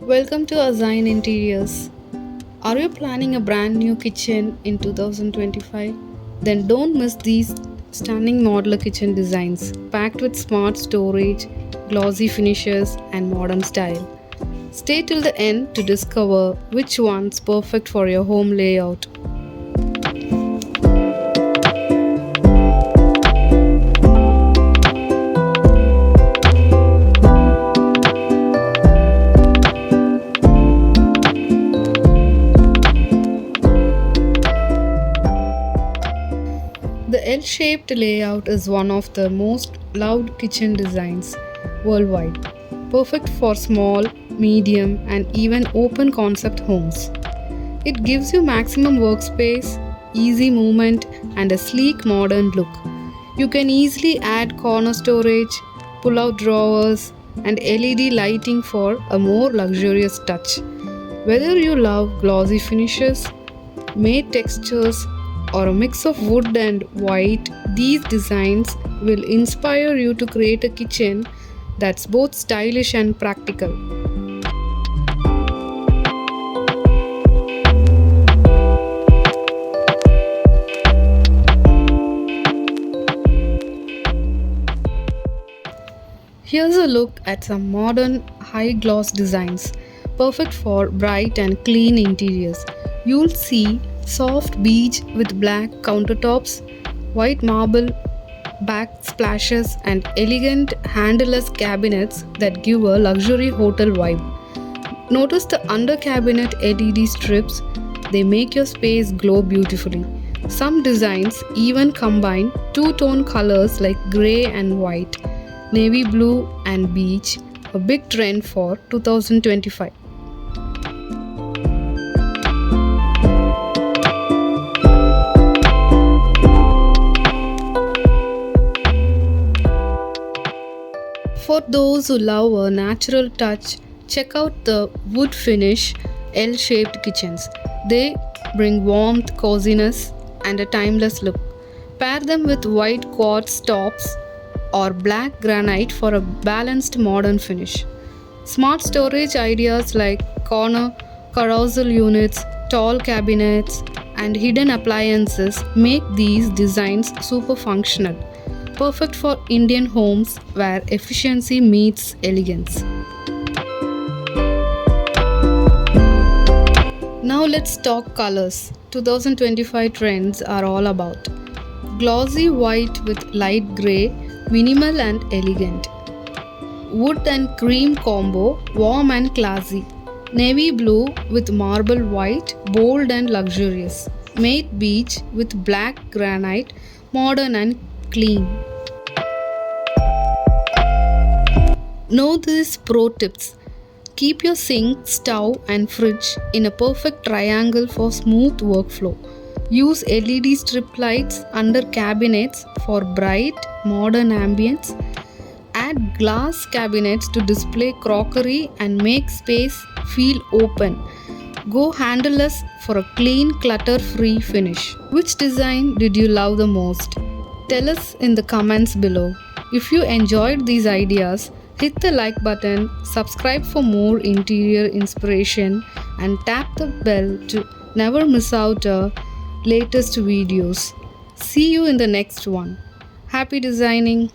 Welcome to Azine Interiors. Are you planning a brand new kitchen in 2025? Then don't miss these stunning modular kitchen designs packed with smart storage, glossy finishes, and modern style. Stay till the end to discover which one's perfect for your home layout. The L-shaped layout is one of the most loved kitchen designs worldwide, perfect for small, medium, and even open concept homes. It gives you maximum workspace, easy movement, and a sleek modern look. You can easily add corner storage, pull-out drawers, and LED lighting for a more luxurious touch. Whether you love glossy finishes, matte textures, or a mix of wood and white, these designs will inspire you to create a kitchen that's both stylish and practical. Here's a look at some modern high gloss designs, perfect for bright and clean interiors. You'll see soft beige with black countertops, white marble backsplashes, and elegant handleless cabinets that give a luxury hotel vibe. Notice the under cabinet LED strips, they make your space glow beautifully. Some designs even combine two-tone colors like grey and white, navy blue and beige, a big trend for 2025. For those who love a natural touch, check out the wood finish L-shaped kitchens. They bring warmth, coziness, and a timeless look. Pair them with white quartz tops or black granite for a balanced modern finish. Smart storage ideas like corner carousel units, tall cabinets, and hidden appliances make these designs super functional, perfect for Indian homes where efficiency meets elegance. Now let's talk colors. 2025 trends are all about glossy white with light grey, minimal and elegant. Wood and cream combo, warm and classy. Navy blue with marble white, bold and luxurious. Matte beige with black granite, modern and clean. Know these pro tips. Keep your sink, stove, and fridge in a perfect triangle for smooth workflow. Use LED strip lights under cabinets for bright, modern ambience. Add glass cabinets to display crockery and make space feel open. Go handleless for a clean, clutter-free finish. Which design did you love the most? Tell us in the comments below. If you enjoyed these ideas, hit the like button, subscribe for more interior inspiration, and tap the bell to never miss out our latest videos. See you in the next one. Happy designing!